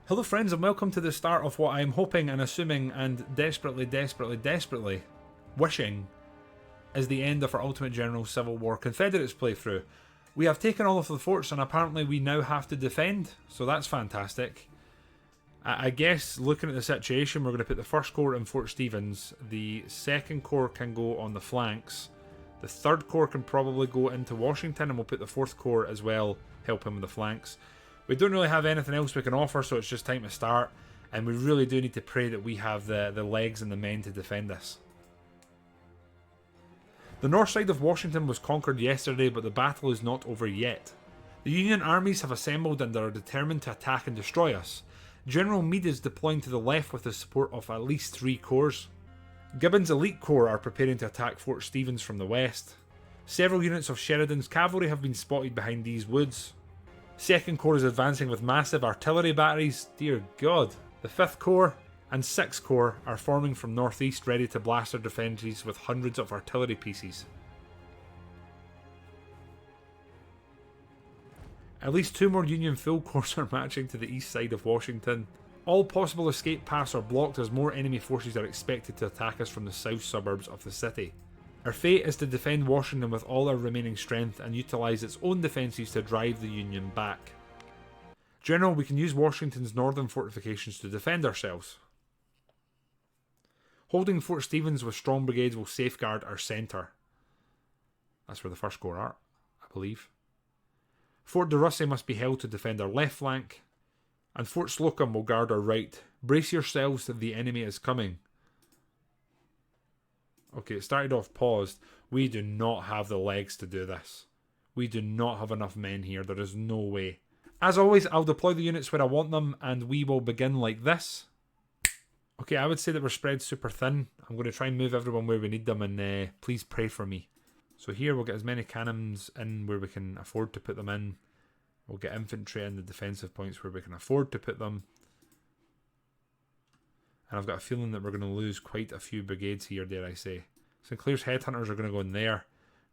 Hello friends and welcome to the start of what I'm hoping and assuming and desperately wishing is the end of our Ultimate General Civil War Confederates playthrough. We have taken all of the forts and apparently we now have to defend, so that's fantastic. I guess looking at the situation, we're going to put the 1st Corps in Fort Stevens, the 2nd Corps can go on the flanks, the 3rd Corps can probably go into Washington, and we'll put the 4th Corps as well, helping with the flanks. We don't really have anything else we can offer, so it's just time to start. And we really do need to pray that we have the legs and the men to defend us. The north side of Washington was conquered yesterday, but the battle is not over yet. The Union armies have assembled and are determined to attack and destroy us. General Meade is deploying to the left with the support of at least 3 corps. Gibbon's elite corps are preparing to attack Fort Stevens from the west. Several units of Sheridan's cavalry have been spotted behind these woods. 2nd Corps is advancing with massive artillery batteries. Dear God. The 5th Corps and 6th Corps are forming from northeast, ready to blast their defences with hundreds of artillery pieces. At least 2 more Union full corps are marching to the east side of Washington. All possible escape paths are blocked as more enemy forces are expected to attack us from the south suburbs of the city. Our fate is to defend Washington with all our remaining strength and utilise its own defences to drive the Union back. General, we can use Washington's northern fortifications to defend ourselves. Holding Fort Stevens with strong brigades will safeguard our centre. That's where the 1st Corps are, I believe. Fort de Russy must be held to defend our left flank, and Fort Slocum will guard our right. Brace yourselves, the enemy is coming. Okay, it started off paused. We do not have the legs to do this. We do not have enough men here. There is no way. As always, I'll deploy the units where I want them, and we will begin like this. Okay, I would say that we're spread super thin. I'm going to try and move everyone where we need them, and please pray for me. So here we'll get as many cannons in where we can afford to put them in. We'll get infantry in the defensive points where we can afford to put them. And I've got a feeling that we're going to lose quite a few brigades here, dare I say. Sinclair's headhunters are going to go in there.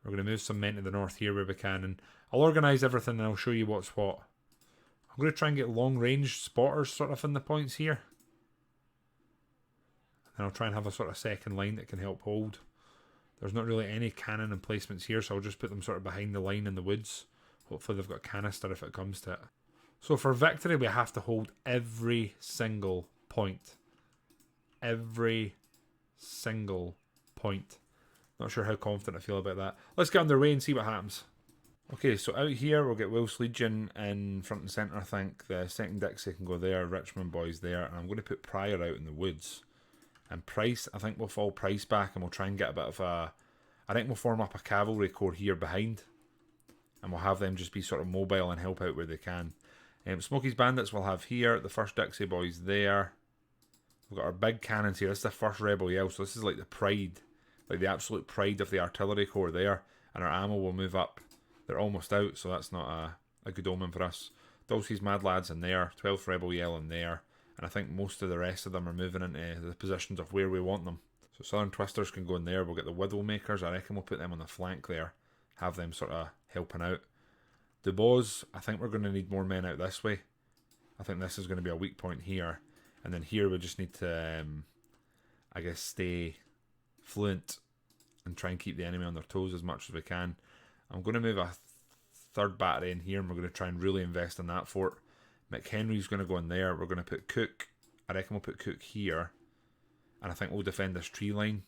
We're going to move some men to the north here where we can. And I'll organise everything and I'll show you what's what. I'm going to try and get long-range spotters sort of in the points here. And I'll try and have a sort of second line that can help hold. There's not really any cannon emplacements here, so I'll just put them sort of behind the line in the woods. Hopefully they've got canister if it comes to it. So for victory, we have to hold every single point. Every single point. Not sure how confident I feel about that. Let's get underway and see what happens. Okay, so out here we'll get Wilkes Legion in front and centre, I think. The 2nd Dixie can go there, Richmond boys there, and I'm going to put Pryor out in the woods. And Price, I think we'll fall Price back and we'll try and get a bit of a... I think we'll form up a cavalry corps here behind. And we'll have them just be sort of mobile and help out where they can. Smokey's Bandits we'll have here, the 1st Dixie boys there. We've got our big cannons here. This is the 1st Rebel Yell, so this is like the pride, like the absolute pride of the artillery corps there. And our ammo will move up. They're almost out, so that's not a good omen for us. Dulcie's Mad Lads in there, 12th Rebel Yell in there. And I think most of the rest of them are moving into the positions of where we want them. So Southern Twisters can go in there. We'll get the Widowmakers. I reckon we'll put them on the flank there. Have them sort of helping out. Dubois, I think we're going to need more men out this way. I think this is going to be a weak point here. And then here we just need to, I guess, stay fluent and try and keep the enemy on their toes as much as we can. I'm going to move a 3rd battery in here and we're going to try and really invest in that fort. McHenry's going to go in there. We're going to put Cook. I reckon we'll put Cook here. And I think we'll defend this tree line.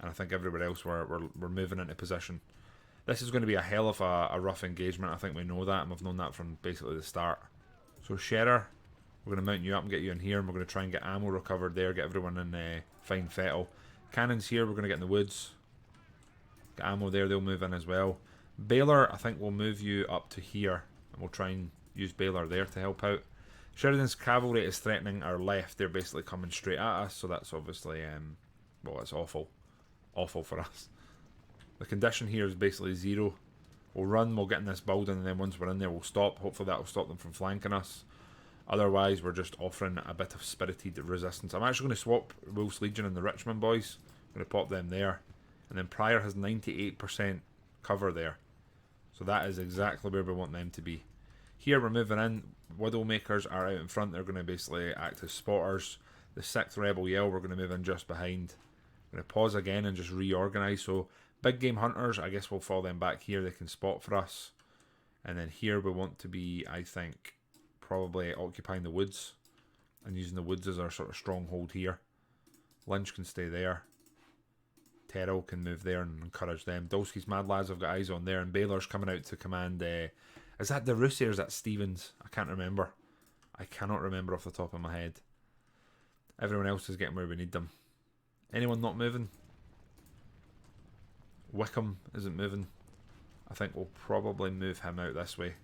And I think everywhere else we're moving into position. This is going to be a hell of a rough engagement. I think we know that and we've known that from basically the start. So Scherer, we're going to mount you up and get you in here, and we're going to try and get ammo recovered there, get everyone in fine fettle. Cannons here, we're going to get in the woods. Get ammo there, they'll move in as well. Baylor, I think we'll move you up to here, and we'll try and use Baylor there to help out. Sheridan's cavalry is threatening our left. They're basically coming straight at us, so that's obviously, well, it's awful. Awful for us. The condition here is basically 0. We'll run, we'll get in this building, and then once we're in there, we'll stop. Hopefully that will stop them from flanking us. Otherwise, we're just offering a bit of spirited resistance. I'm actually going to swap Wilkes Legion and the Richmond boys. I'm going to pop them there. And then Pryor has 98% cover there. So that is exactly where we want them to be. Here we're moving in. Widowmakers are out in front. They're going to basically act as spotters. The 6th Rebel Yell we're going to move in just behind. I'm going to pause again and just reorganise. So big game hunters, I guess we'll fall them back here. They can spot for us. And then here we want to be, I think, probably occupying the woods. And using the woods as our sort of stronghold here. Lynch can stay there. Terrell can move there and encourage them. Dolski's Mad Lads have got eyes on there. And Baylor's coming out to command... is that DeRussi or is that Stevens? I can't remember. I cannot remember off the top of my head. Everyone else is getting where we need them. Anyone not moving? Wickham isn't moving. I think we'll probably move him out this way.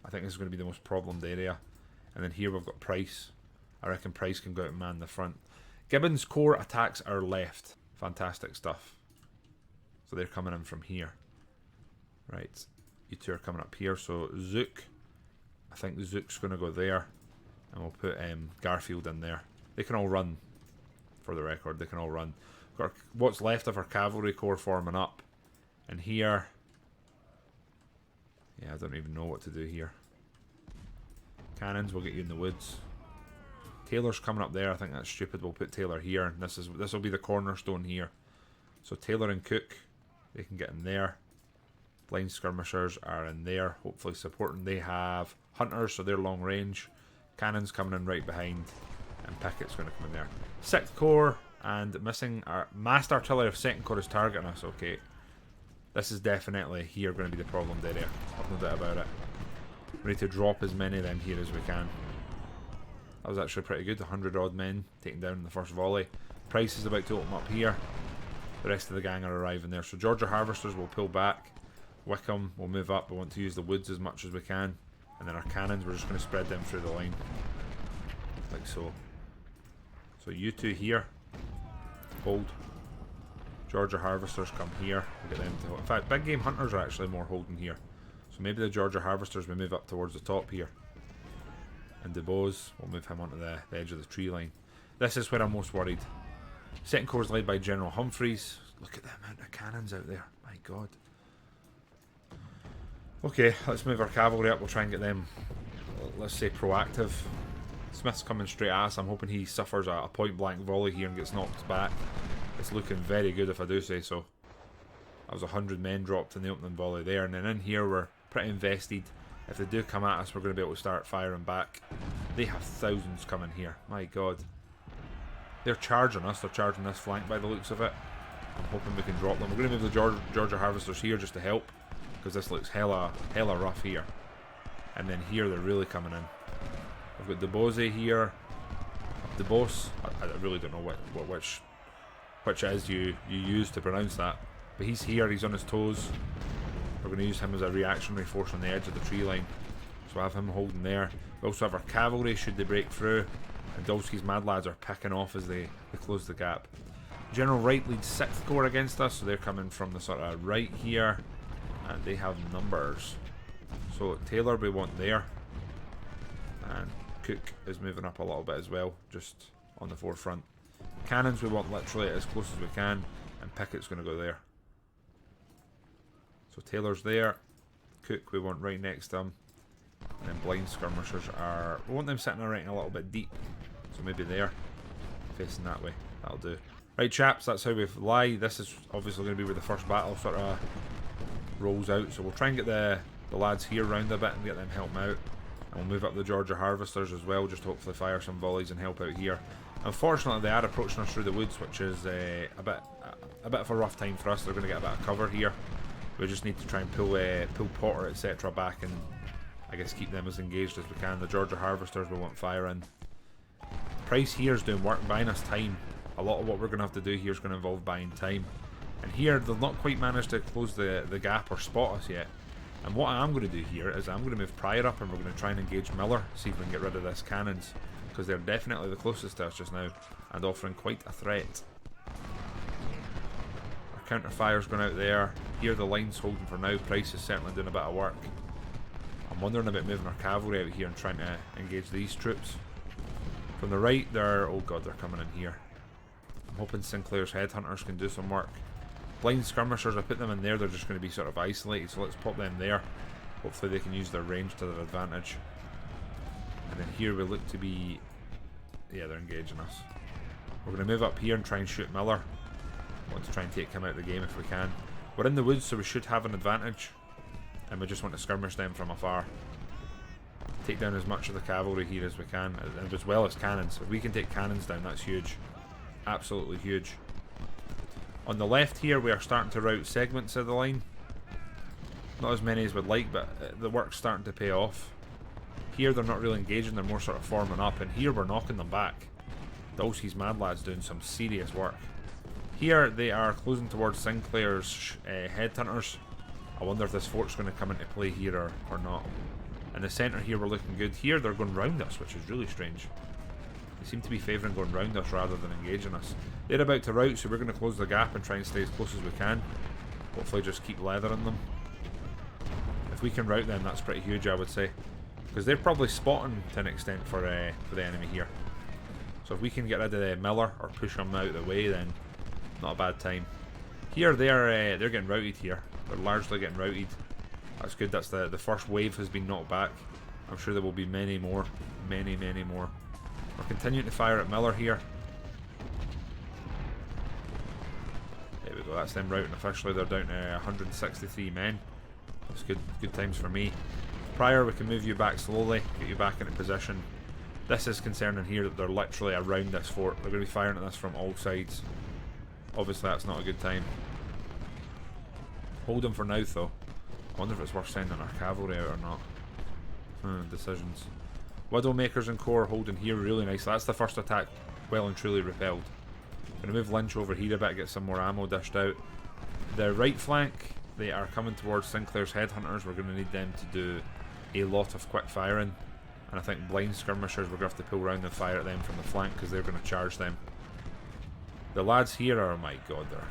I think this is going to be the most problemed area. And then here we've got Price. I reckon Price can go out and man the front. Gibbons' core attacks our left. Fantastic stuff. So they're coming in from here. Right. You two are coming up here. So Zook. I think Zook's going to go there. And we'll put Garfield in there. They can all run. For the record, they can all run. Got what's left of our cavalry corps forming up. And here... yeah, I don't even know what to do here. Cannons will get you in the woods. Taylor's coming up there. I think that's stupid. We'll put Taylor here. And this will be the cornerstone here. So Taylor and Cook, they can get in there. Blind skirmishers are in there, hopefully supporting. They have hunters, so they're long range. Cannons coming in right behind. And Pickett's going to come in there. 6th Corps and missing our massed artillery of 2nd Corps is targeting us. Okay. This is definitely here going to be the problemed area. I've no doubt about it. We need to drop as many of them here as we can. That was actually pretty good. 100 odd men taken down in the first volley. Price is about to open up here. The rest of the gang are arriving there. So Georgia Harvesters will pull back. Wickham will move up. We want to use the woods as much as we can. And then our cannons, we're just going to spread them through the line. Like so. So you two here. Hold. Georgia Harvesters come here. We'll get them to hold. In fact, big game hunters are actually more holding here. So maybe the Georgia Harvesters will move up towards the top here. And DeBose, we'll move him onto the edge of the tree line. This is where I'm most worried. 2nd Corps is led by General Humphreys. Look at the amount of cannons out there. My God. Okay, let's move our cavalry up. We'll try and get them, let's say, proactive. Smith's coming straight at us. I'm hoping he suffers a point-blank volley here and gets knocked back. It's looking very good if I do say so. That was 100 men dropped in the opening volley there. And then in here we're pretty invested. If they do come at us, we're going to be able to start firing back. They have thousands coming here. My God. They're charging us. They're charging this flank by the looks of it. I'm hoping we can drop them. We're going to move the Georgia Harvesters here just to help. Because this looks hella rough here. And then here they're really coming in. I've got DeBose here. DeBose. I really don't know which it is you use to pronounce that. But he's here. He's on his toes. We're going to use him as a reactionary force on the edge of the tree line. So I have him holding there. We also have our cavalry should they break through. And Dolski's Mad Lads are picking off as they close the gap. General Wright leads 6th Corps against us. So they're coming from the sort of right here. And they have numbers. So Taylor we want there. And Cook is moving up a little bit as well. Just on the forefront. Cannons we want literally as close as we can. And Pickett's going to go there. So Taylor's there. Cook we want right next to him. And then blind skirmishers are... we want them sitting right a little bit deep. So maybe there. Facing that way. That'll do. Right chaps, that's how we lie. This is obviously going to be where the first battle sort of rolls out. So we'll try and get the lads here round a bit and get them help out. And we'll move up the Georgia Harvesters as well. Just hopefully fire some volleys and help out here. Unfortunately they are approaching us through the woods, which is a bit of a rough time for us. They're going to get a bit of cover here. We just need to try and pull Potter etc. back and I guess keep them as engaged as we can. The Georgia Harvesters will want fire in. Price here is doing work, buying us time. A lot of what we're going to have to do here is going to involve buying time. And here they've not quite managed to close the gap or spot us yet. And what I'm going to do here is I'm going to move Pryor up and we're going to try and engage Miller. See if we can get rid of this cannons. Because they're definitely the closest to us just now. And offering quite a threat. Our counter fire's going out there. Here the line's holding for now. Price is certainly doing a bit of work. I'm wondering about moving our cavalry out here and trying to engage these troops. From the right they're... oh god, they're coming in here. I'm hoping Sinclair's headhunters can do some work. Blind skirmishers, I put them in there, they're just going to be sort of isolated, so let's pop them there. Hopefully they can use their range to their advantage. And then here we look to be... Yeah, they're engaging us. We're going to move up here and try and shoot Miller. I want to try and take him out of the game if we can. We're in the woods, so we should have an advantage. And we just want to skirmish them from afar. Take down as much of the cavalry here as we can, and as well as cannons. If we can take cannons down, that's huge. Absolutely huge. On the left here, we are starting to route segments of the line. Not as many as we'd like, but the work's starting to pay off. Here they're not really engaging, they're more sort of forming up, and here we're knocking them back. Dolski's Mad Lad's doing some serious work. Here they are closing towards Sinclair's headhunters. I wonder if this fort's going to come into play here or not. In the centre here we're looking good. Here they're going round us, which is really strange. They seem to be favouring going round us rather than engaging us. They're about to rout, so we're going to close the gap and try and stay as close as we can. Hopefully just keep leathering them. If we can rout them, that's pretty huge, I would say. Because they're probably spotting to an extent for the enemy here. So if we can get rid of the Miller or push them out of the way, then not a bad time. Here they're getting routed here. They're largely getting routed. That's good. That's the first wave has been knocked back. I'm sure there will be many more. Many more. We're continuing to fire at Miller here. There we go. That's them routing officially. They're down to 163 men. That's good times for me. Prior, we can move you back slowly, get you back into position. This is concerning here that they're literally around this fort. They're going to be firing at this from all sides. Obviously that's not a good time. Hold them for now though. I wonder if it's worth sending our cavalry out or not. Decisions. Widowmakers and Core holding here really nice. That's the first attack well and truly repelled. Gonna move Lynch over here a bit, get some more ammo dished out. The right flank, they are coming towards Sinclair's headhunters. We're gonna need them to do a lot of quick firing. And I think blind skirmishers, we're gonna have to pull around and fire at them from the flank because they're gonna charge them. The lads here are, oh my god, they're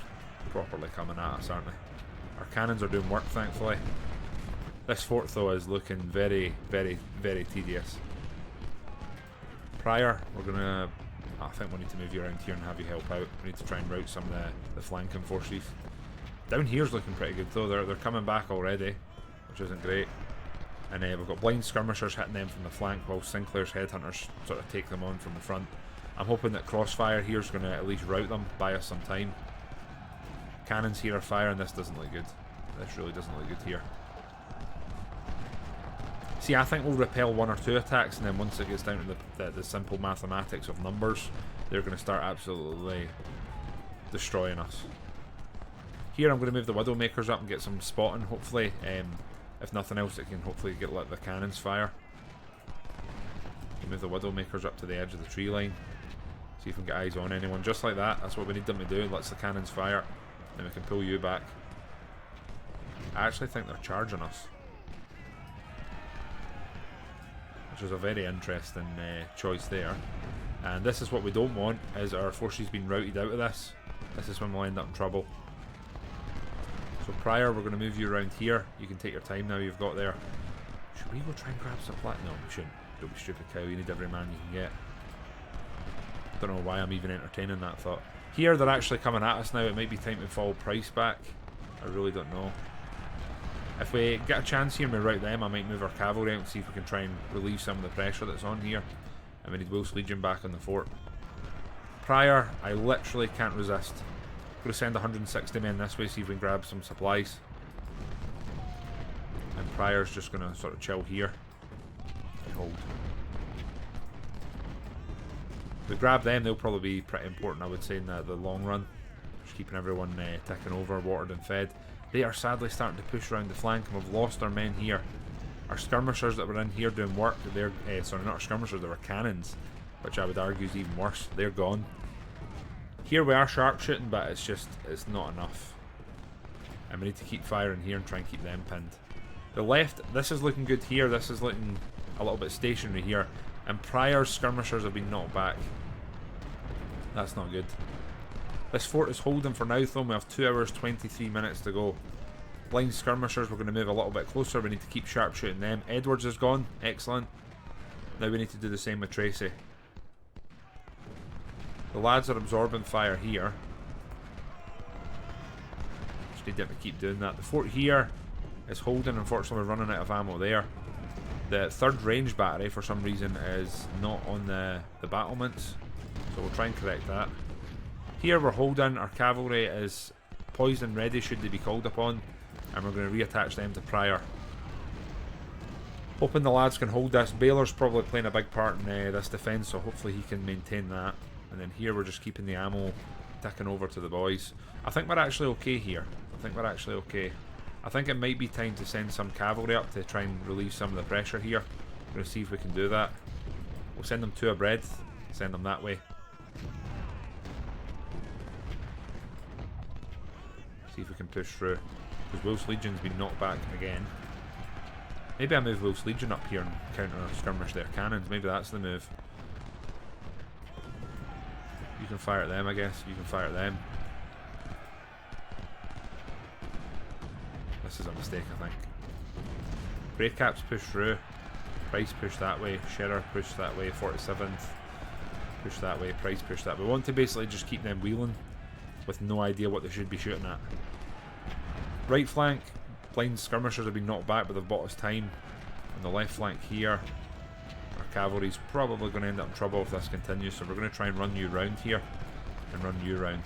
properly coming at us, aren't they? Our cannons are doing work, thankfully. This fort, though, is looking very tedious. Prior, we're gonna... I think we need to move you around here and have you help out. We need to try and route some of the flanking forces. Down here's looking pretty good, though. They're coming back already, which isn't great. And we've got blind skirmishers hitting them from the flank, while Sinclair's headhunters sort of take them on from the front. I'm hoping that crossfire here is going to at least route them, buy us some time. Cannons here are firing. This doesn't look good. This really doesn't look good here. See, I think we'll repel 1 or 2 attacks, and then once it gets down to the simple mathematics of numbers, they're going to start absolutely destroying us. Here I'm going to move the Widowmakers up and get some spotting, hopefully. If nothing else, it can hopefully let the cannons fire. Move the Widowmakers up to the edge of the tree line. See if we can get eyes on anyone. Just like that. That's what we need them to do. Lets the cannons fire. Then we can pull you back. I actually think they're charging us. Which is a very interesting choice there. And this is what we don't want, is our forces being routed out of this. This is when we'll end up in trouble. So prior, we're going to move you around here. You can take your time now you've got there. Should we go try and grab supply? No, we shouldn't. Don't be stupid, cow. You need every man you can get. Don't know why I'm even entertaining that thought. Here, they're actually coming at us now. It might be time to fall price back. I really don't know. If we get a chance here and we rout them, I might move our cavalry out and see if we can try and relieve some of the pressure that's on here. And we need Wolf's Legion back on the fort. Prior, I literally can't resist. I'm going to send 160 men this way, see if we can grab some supplies. And Prior's just going to sort of chill here. Hold. If we grab them, they'll probably be pretty important, I would say, in the long run. Just keeping everyone ticking over, watered and fed. They are sadly starting to push around the flank, and we've lost our men here. Our skirmishers that were in here doing work, they're sorry, not our skirmishers, they were cannons, which I would argue is even worse. They're gone. Here we are sharpshooting, but it's not enough. And we need to keep firing here and try and keep them pinned. The left, this is looking good here. This is looking a little bit stationary here. And Prior's skirmishers have been knocked back. That's not good. This fort is holding for now, though. We have 2 hours, 23 minutes to go. Blind skirmishers, we're going to move a little bit closer. We need to keep sharpshooting them. Edwards is gone. Excellent. Now we need to do the same with Tracy. The lads are absorbing fire here. Just need them to keep doing that. The fort here is holding. Unfortunately, we're running out of ammo there. The third range battery, for some reason, is not on the battlements. So we'll try and correct that. Here we're holding. Our cavalry is poised and ready should they be called upon. And we're going to reattach them to Prior. Hoping the lads can hold this. Baylor's probably playing a big part in this defence, so hopefully he can maintain that. And then here we're just keeping the ammo ticking over to the boys. I think we're actually okay here. I think we're actually okay. I think it might be time to send some cavalry up to try and relieve some of the pressure here. We're going to see if we can do that. We'll send them 2 a bread. Send them that way. See if we can push through. Because Wolf's Legion's been knocked back again. Maybe I move Wolf's Legion up here and counter skirmish their cannons. Maybe that's the move. You can fire at them, I guess. You can fire at them. This is a mistake, I think. Grey Caps push through. Price push that way. Scherer push that way. 47th push that way. Price push that way. We want to basically just keep them wheeling with no idea what they should be shooting at. Right flank, blind skirmishers have been knocked back, but they've bought us time. On the left flank here, our cavalry's probably going to end up in trouble if this continues, so we're going to try and run you round here and run you round.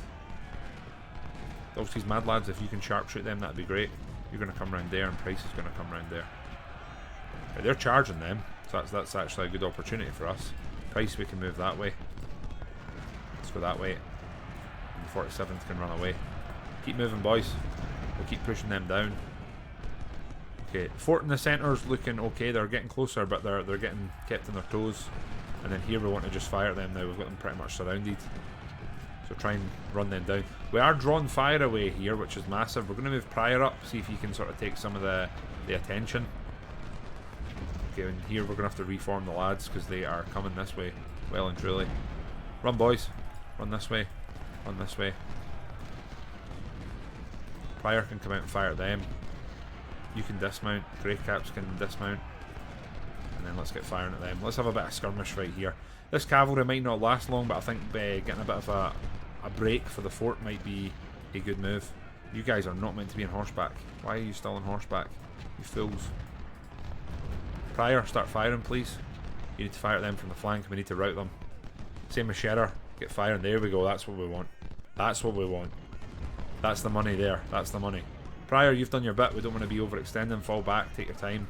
Those these mad lads, if you can sharpshoot them, that'd be great. You're going to come round there, and Price is going to come round there. Okay, they're charging them, so that's actually a good opportunity for us. Price, we can move that way. Let's go that way. And the 47th can run away. Keep moving, boys. We'll keep pushing them down. Okay, fort in the centre's looking okay. They're getting closer, but they're getting kept on their toes. And then here we want to just fire at them now. We've got them pretty much surrounded. So try and run them down. We are drawing fire away here, which is massive. We're going to move Prior up, see if he can sort of take some of the attention. Okay, and here we're going to have to reform the lads because they are coming this way, well and truly. Run, boys. Run this way. Run this way. Prior can come out and fire at them. You can dismount. Grey Caps can dismount. And then let's get firing at them. Let's have a bit of skirmish right here. This cavalry might not last long, but I think getting a bit of a break for the fort might be a good move. You guys are not meant to be on horseback. Why are you still on horseback? You fools. Prior, start firing, please. You need to fire at them from the flank. We need to rout them. Same as Scherer. Get firing. There we go. That's what we want. That's what we want. That's the money there. That's the money. Prior, you've done your bit. We don't want to be overextending. Fall back. Take your time.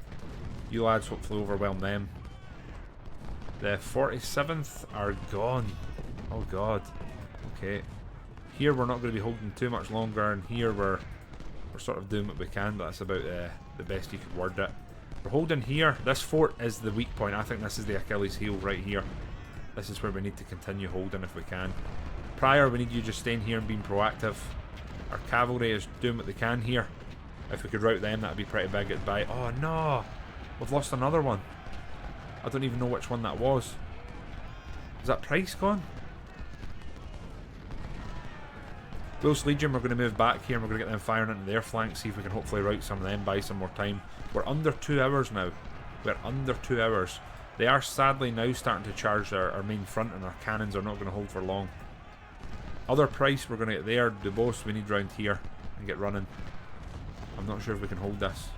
You lads hopefully overwhelm them. The 47th are gone. Oh god. Okay. Here we're not going to be holding too much longer, and here we're sort of doing what we can, but that's about the best you could word it. We're holding here. This fort is the weak point. I think this is the Achilles heel right here. This is where we need to continue holding if we can. Prior, we need you just staying here and being proactive. Our cavalry is doing what they can here. If we could rout them, that would be pretty big at by. Oh no! We've lost another one. I don't even know which one that was. Is that Price gone? Wolf's Legion, we're going to move back here and we're going to get them firing into their flank, see if we can hopefully rout some of them, buy some more time. We're under 2 hours now. We're under 2 hours. They are sadly now starting to charge our main front, and our cannons are not going to hold for long. Other Price, we're going to get there. Dubose, we need round here and get running. I'm not sure if we can hold this.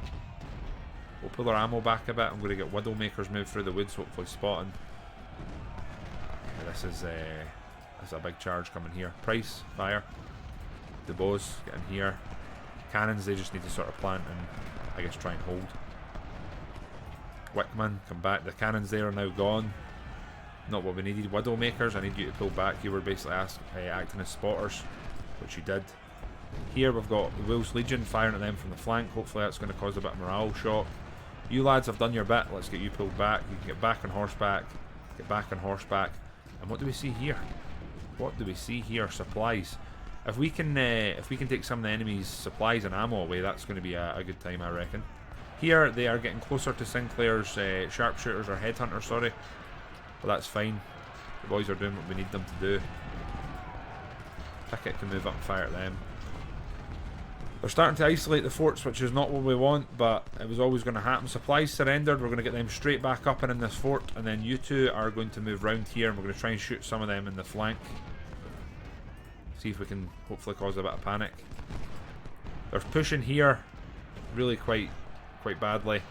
We'll pull our ammo back a bit. I'm going to get Widowmakers moved through the woods, hopefully spotting. Yeah, this is a big charge coming here. Price, fire. Dubose, get in here. Cannons, they just need to sort of plant and I guess try and hold. Wickman, come back. The cannons there are now gone. Not what we needed. Widowmakers, I need you to pull back. You were basically acting as spotters, which you did. Here we've got the Wolf's Legion firing at them from the flank. Hopefully that's going to cause a bit of morale shock. You lads have done your bit. Let's get you pulled back. You can get back on horseback. Get back on horseback. And what do we see here? What do we see here? Supplies. If we can take some of the enemy's supplies and ammo away, that's going to be a good time, I reckon. Here they are getting closer to Sinclair's sharpshooters or headhunters, sorry. But that's fine. The boys are doing what we need them to do. Pickett can move up and fire at them. They're starting to isolate the forts, which is not what we want, but it was always going to happen. Supplies surrendered. We're going to get them straight back up and in this fort, and then you two are going to move round here, and we're going to try and shoot some of them in the flank. See if we can hopefully cause a bit of panic. They're pushing here really quite badly.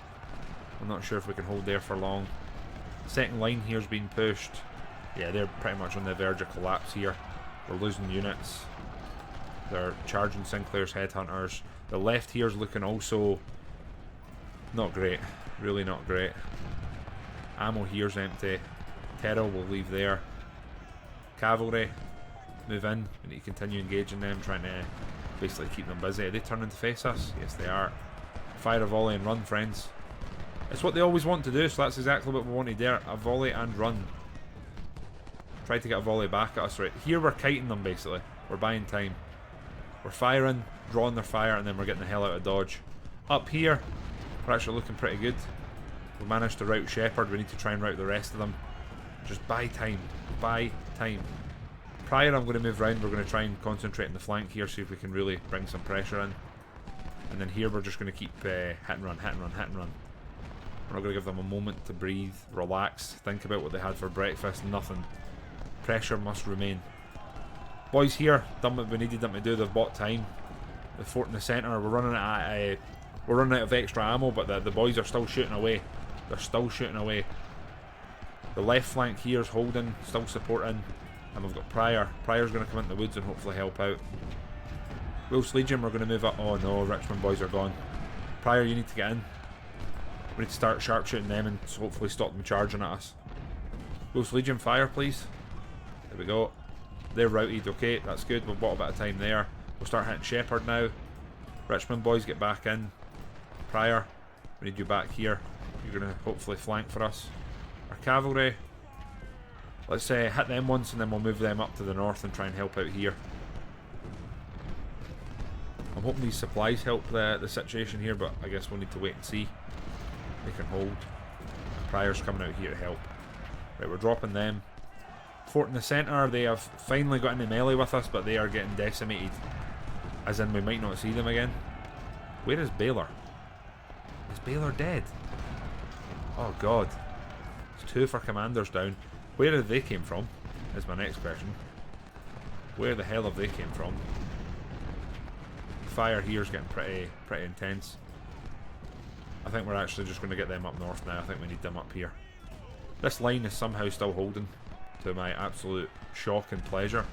I'm not sure if we can hold there for long. Second line here's being pushed. Yeah, they're pretty much on the verge of collapse here. We're losing units. They're charging Sinclair's headhunters. The left here's looking also not great. Really not great. Ammo here's empty. Terrell will leave there. Cavalry, move in. We need to continue engaging them, trying to basically keep them busy. Are they turning to face us? Yes, they are. Fire a volley and run, friends. It's what they always want to do, so that's exactly what we wanted there. A volley and run. Try to get a volley back at us. Right here we're kiting them basically. We're buying time. We're firing, drawing their fire, and then we're getting the hell out of dodge. Up here, we're actually looking pretty good. We managed to rout Shepherd. We need to try and rout the rest of them. Just buy time. Buy time. Prior, I'm going to move round. We're going to try and concentrate on the flank here, see if we can really bring some pressure in. And then here we're just going to keep hit and run, hit and run, hit and run. We're not going to give them a moment to breathe, relax, think about what they had for breakfast. Nothing. Pressure must remain. Boys here, done what we needed them to do. They've bought time. The fort in the centre, we're running out of extra ammo, but the boys are still shooting away. They're still shooting away. The left flank here is holding, still supporting, and we've got Pryor. Pryor's going to come into the woods and hopefully help out. Wills Legion, we're going to move up. Oh no, Richmond boys are gone. Pryor, you need to get in. We need to start sharpshooting them and hopefully stop them charging at us. Wills Legion, fire please. There we go. They're routed, okay, that's good. We've bought a bit of time there. We'll start hitting Shepherd now. Richmond boys, get back in. Pryor, we need you back here. You're going to hopefully flank for us. Our cavalry, let's hit them once and then we'll move them up to the north and try and help out here. I'm hoping these supplies help the situation here, but I guess we'll need to wait and see. They can hold. Pryor's coming out here to help. Right, we're dropping them. Fort in the centre, they have finally got into melee with us, but they are getting decimated. As in, we might not see them again. Where is Baylor? Is Baylor dead? Oh god. There's two of our commanders down. Where have they came from? Is my next question. Where the hell have they came from? The fire here is getting pretty intense. I think we're actually just going to get them up north now. I think we need them up here. This line is somehow still holding, to my absolute shock and pleasure.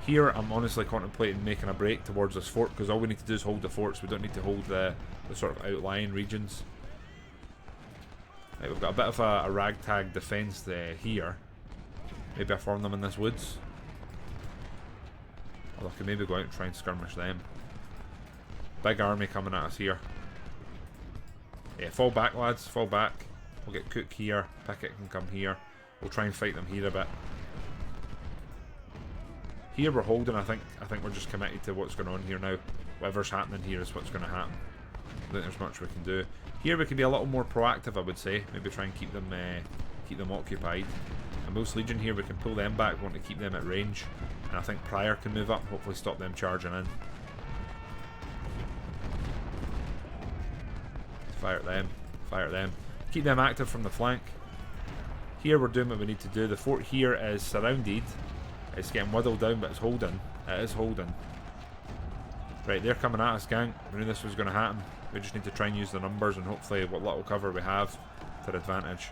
Here I'm honestly contemplating making a break towards this fort, because all we need to do is hold the forts. We don't need to hold the sort of outlying regions. Right, we've got a bit of a ragtag defence here. Maybe I form them in this woods. Or I can maybe go out and try and skirmish them. Big army coming at us here. Yeah, fall back lads, fall back. We'll get Cook here, Pickett can come here. We'll try and fight them here a bit. Here we're holding, I think we're just committed to what's going on here now. Whatever's happening here is what's going to happen. I don't think there's much we can do. Here we can be a little more proactive, I would say. Maybe try and keep them occupied. And Wills Legion here, we can pull them back. We want to keep them at range. And I think Pryor can move up, hopefully stop them charging in. Fire at them. Fire at them. Keep them active from the flank. Here we're doing what we need to do. The fort here is surrounded. It's getting whittled down, but it's holding. It is holding. Right, they're coming at us, gang. We knew this was going to happen. We just need to try and use the numbers and hopefully what little cover we have to our advantage.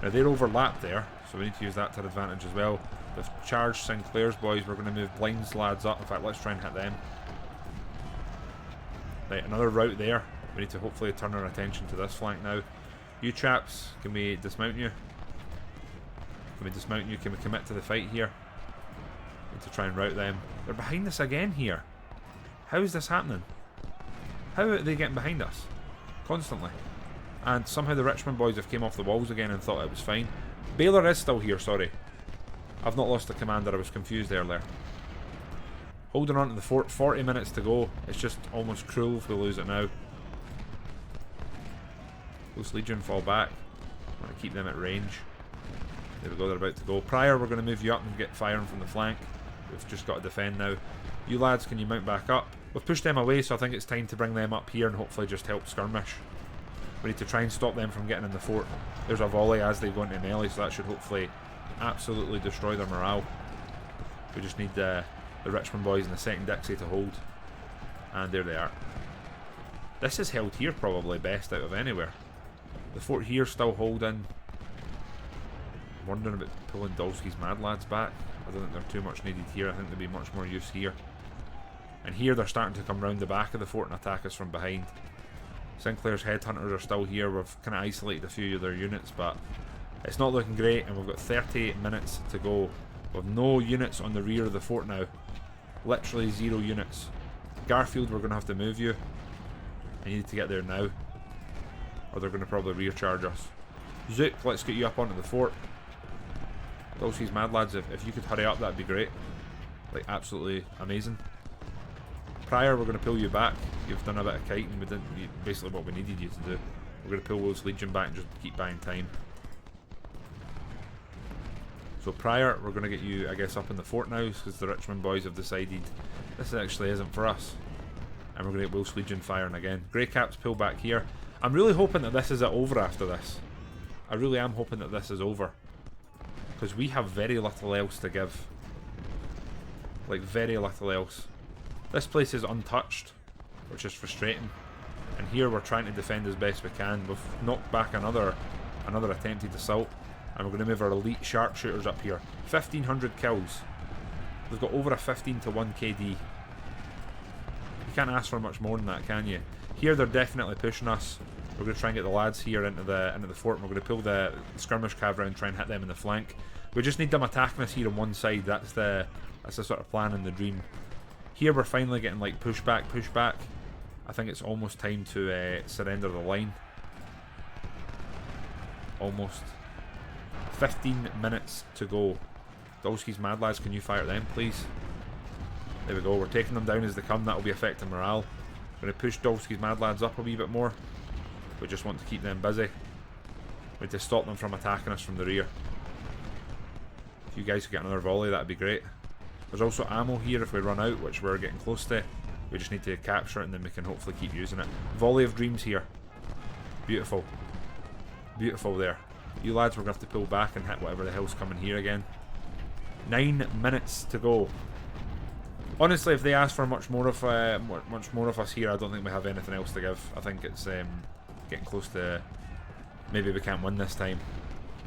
Now they're overlapped there, so we need to use that to our advantage as well. They've charged Sinclair's boys. We're going to move Blind's lads up. In fact, let's try and hit them. Right, another route there. We need to hopefully turn our attention to this flank now. You chaps, can we dismount you? Can we dismount you? Can we commit to the fight here? Need to try and rout them. They're behind us again here. How is this happening? How are they getting behind us? Constantly. And somehow the Richmond boys have came off the walls again and thought it was fine. Baylor is still here, sorry. I've not lost the commander, I was confused earlier. Holding on to the fort, 40 minutes to go. It's just almost cruel if we lose it now. Wills Legion fall back. I want to keep them at range. There we go, they're about to go. Pryor, we're going to move you up and get firing from the flank. We've just got to defend now. You lads, can you mount back up? We've pushed them away, so I think it's time to bring them up here and hopefully just help skirmish. We need to try and stop them from getting in the fort. There's a volley as they go into melee, so that should hopefully absolutely destroy their morale. We just need the Richmond boys and the 2nd Dixie to hold. And there they are. This is held here probably best out of anywhere. The fort here still holding. I'm wondering about pulling Dolski's Mad Lads back. I don't think they're too much needed here. I think there'd be much more use here. And here they're starting to come round the back of the fort and attack us from behind. Sinclair's headhunters are still here. We've kind of isolated a few of their units, but it's not looking great, and we've got 30 minutes to go. With no units on the rear of the fort now. Literally 0 units. Garfield, we're going to have to move you. I need to get there now, or they're going to probably rear charge us. Zook, let's get you up onto the fort. Dolski's Mad Lads, if you could hurry up, that'd be great. Like, absolutely amazing. Prior, we're going to pull you back. You've done a bit of kiting. Basically what we needed you to do. We're going to pull Wolf's Legion back and just keep buying time. So Prior, we're going to get you, I guess, up in the fort now, because the Richmond boys have decided this actually isn't for us. And we're going to get Wolf's Legion firing again. Grey Caps pull back here. I'm really hoping that this is it over after this. I really am hoping that this is over. Because we have very little else to give. Like, very little else. This place is untouched, which is frustrating. And here we're trying to defend as best we can. We've knocked back another attempted assault. And we're going to move our elite sharpshooters up here. 1,500 kills. They've got over a 15 to 1 KD. You can't ask for much more than that, can you? Here they're definitely pushing us. We're going to try and get the lads here into the fort. And we're going to pull the skirmish cav round and try and hit them in the flank. We just need them attacking us here on one side. That's the sort of plan and the dream. Here we're finally getting like pushback. I think it's almost time to surrender the line. Almost. 15 minutes to go. Dolski's Mad Lads, can you fire them, please? There we go. We're taking them down as they come. That'll be affecting morale. We're going to push Dolski's Mad Lads up a wee bit more. We just want to keep them busy. We need to stop them from attacking us from the rear. If you guys could get another volley, that'd be great. There's also ammo here if we run out, which we're getting close to. We just need to capture it and then we can hopefully keep using it. Volley of Dreams here. Beautiful. Beautiful there. You lads, we're going to have to pull back and hit whatever the hell's coming here again. 9 minutes to go. Honestly, if they ask for much more of us here, I don't think we have anything else to give. I think it's getting close to maybe we can't win this time.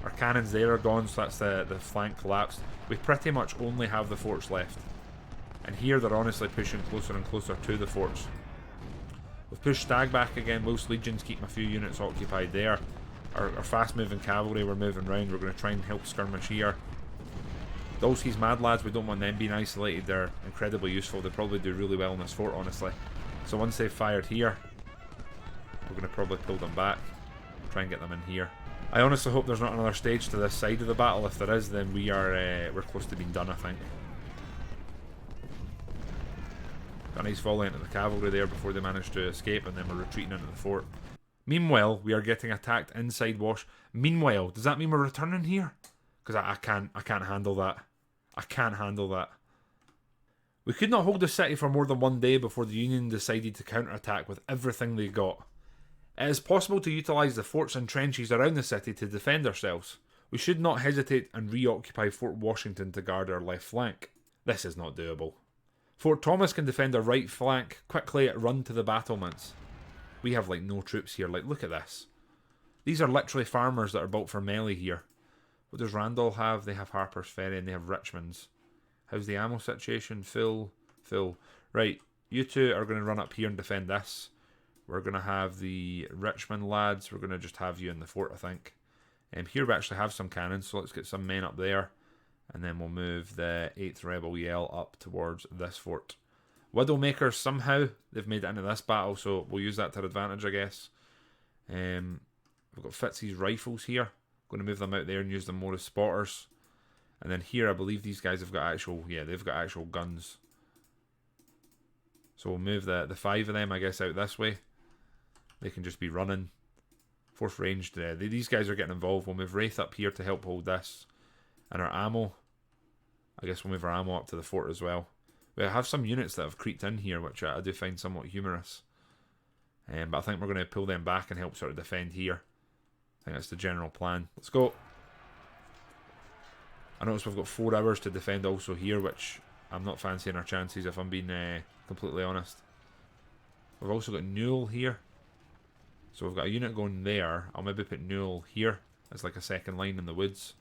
Our cannons there are gone, so that's the flank collapsed. We pretty much only have the forts left. And here they're honestly pushing closer and closer to the forts. We've pushed Stag back again. Wolf's Legions keeping a few units occupied there. Our fast moving cavalry, we're moving round. We're going to try and help skirmish here. Dolski's Mad Lads, we don't want them being isolated. They're incredibly useful. They probably do really well in this fort, honestly. So once they've fired here, we're going to probably pull them back. Try and get them in here. I honestly hope there's not another stage to this side of the battle. If there is, then we're close to being done, I think. Got a nice volley into the cavalry there before they managed to escape, and then we're retreating into the fort. Meanwhile, we are getting attacked inside Wash. Meanwhile, does that mean we're returning here? Because I can't handle that. I can't handle that. We could not hold the city for more than one day before the Union decided to counterattack with everything they got. It is possible to utilise the forts and trenches around the city to defend ourselves. We should not hesitate and reoccupy Fort Washington to guard our left flank. This is not doable. Fort Thomas can defend our right flank. Quickly run to the battlements. We have like no troops here. Like, look at this. These are literally farmers that are built for melee here. What does Randolph have? They have Harper's Ferry and they have Richmond's. How's the ammo situation? Full. Right, you two are going to run up here and defend this. We're going to have the Richmond lads. We're going to just have you in the fort, I think. Here we actually have some cannons, so let's get some men up there. And then we'll move the 8th Rebel Yell up towards this fort. Widowmakers, somehow, they've made it into this battle, so we'll use that to our advantage, I guess. We've got Fitzy's rifles here. Going to move them out there and use them more as spotters. And then here, I believe these guys have got actual, they've got actual guns. So we'll move the 5 of them, I guess, out this way. They can just be running. 4th ranged, these guys are getting involved. We'll move Wraith up here to help hold this. And our ammo, I guess we'll move our ammo up to the fort as well. We have some units that have creeped in here, which I do find somewhat humorous. But I think we're going to pull them back and help sort of defend here. I think that's the general plan. Let's go. I notice we've got 4 hours to defend also here, which I'm not fancying our chances if I'm being completely honest. We've also got Newell here. So we've got a unit going there. I'll maybe put Newell here as like a second line in the woods.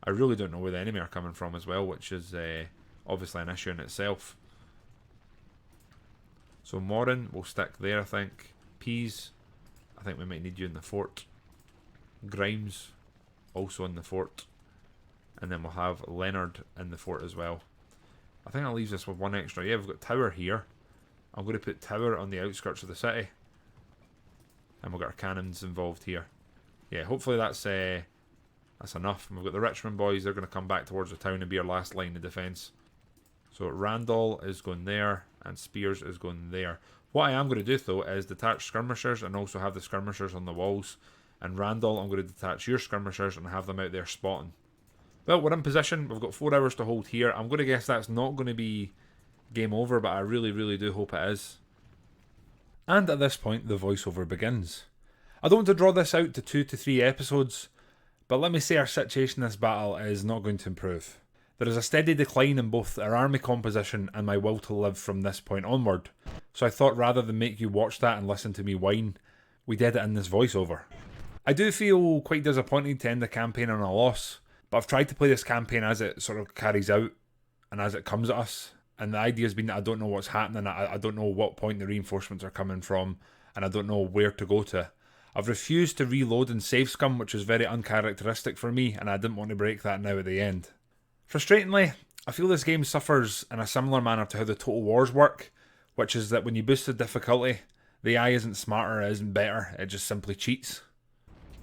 I really don't know where the enemy are coming from as well, which is obviously an issue in itself. So Morin will stick there, I think. Pease, I think we might need you in the fort. Grimes, also in the fort. And then we'll have Leonard in the fort as well. I think that leaves us with one extra. Yeah, we've got Tower here. I'm going to put Tower on the outskirts of the city. And we've got our cannons involved here. Yeah, hopefully that's enough. And we've got the Richmond boys. They're going to come back towards the town and be our last line of defence. So Randall is going there. And Spears is going there. What I am going to do though is detach skirmishers and also have the skirmishers on the walls. And Randall, I'm going to detach your skirmishers and have them out there spotting. Well, we're in position. We've got 4 hours to hold here. I'm going to guess that's not going to be game over, but I really, really do hope it is. And at this point, the voiceover begins. I don't want to draw this out to 2 to 3 episodes, but let me say our situation in this battle is not going to improve. There is a steady decline in both our army composition and my will to live from this point onward, so I thought rather than make you watch that and listen to me whine, we did it in this voiceover. I do feel quite disappointed to end the campaign on a loss, but I've tried to play this campaign as it sort of carries out and as it comes at us. And the idea has been that I don't know what's happening, I don't know what point the reinforcements are coming from, and I don't know where to go to. I've refused to reload and save scum, which is very uncharacteristic for me, and I didn't want to break that now at the end. Frustratingly, I feel this game suffers in a similar manner to how the Total Wars work, which is that when you boost the difficulty, the AI isn't smarter, it isn't better, it just simply cheats.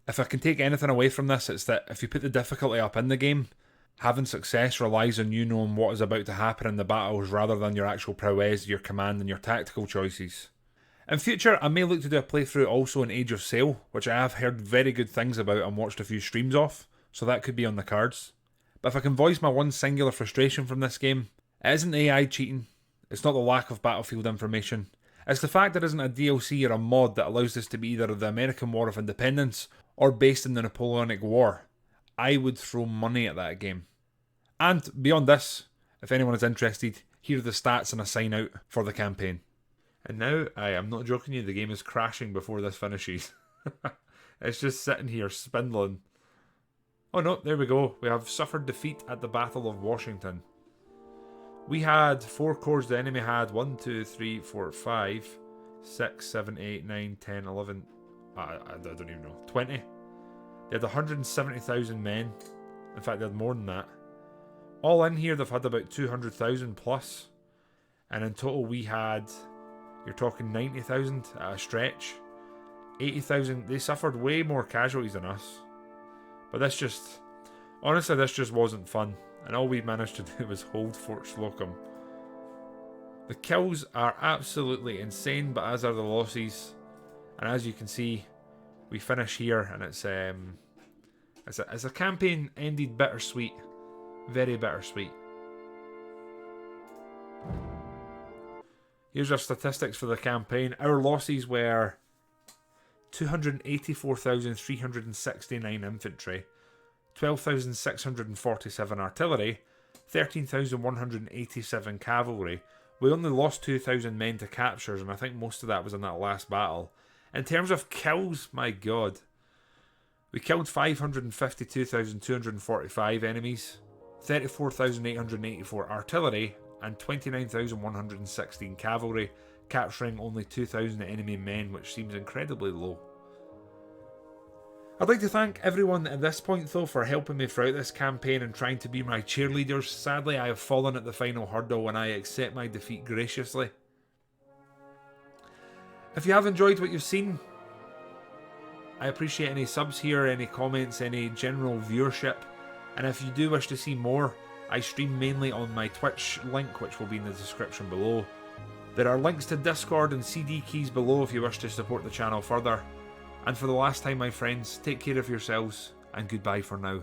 If I can take anything away from this, it's that if you put the difficulty up in the game, having success relies on you knowing what is about to happen in the battles rather than your actual prowess, your command and your tactical choices. In future, I may look to do a playthrough also in Age of Sail, which I have heard very good things about and watched a few streams of, so that could be on the cards. But if I can voice my one singular frustration from this game, it isn't AI cheating, it's not the lack of battlefield information, it's the fact there isn't a DLC or a mod that allows this to be either the American War of Independence or based in the Napoleonic War. I would throw money at that game. And beyond this, if anyone is interested, here are the stats and a sign out for the campaign. And now, I'm not joking you, the game is crashing before this finishes. It's just sitting here spindling. Oh no, there we go. We have suffered defeat at the Battle of Washington. We had 4 corps, the enemy had 1, 2, 3, 4, 5, 6, 7, 8, 9, 10, 11... I don't even know. 20. They had 170,000 men. In fact, they had more than that. All in here, they've had about 200,000 plus. And in total, we had... You're talking 90,000 at a stretch. 80,000. They suffered way more casualties than us. But this just... Honestly, this just wasn't fun. And all we managed to do was hold Fort Slocum. The kills are absolutely insane, but as are the losses. And as you can see, we finish here, and it's a campaign ended bittersweet, very bittersweet. Here's our statistics for the campaign. Our losses were 284,369 infantry, 12,647 artillery, 13,187 cavalry. We only lost 2,000 men to captures, and I think most of that was in that last battle. In terms of kills, my god. We killed 552,245 enemies, 34,884 artillery, and 29,116 cavalry, capturing only 2,000 enemy men, which seems incredibly low. I'd like to thank everyone at this point though for helping me throughout this campaign and trying to be my cheerleaders. Sadly, I have fallen at the final hurdle and I accept my defeat graciously. If you have enjoyed what you've seen, I appreciate any subs here, any comments, any general viewership. And if you do wish to see more, I stream mainly on my Twitch link, which will be in the description below. There are links to Discord and CD keys below if you wish to support the channel further. And for the last time, my friends, take care of yourselves, and goodbye for now.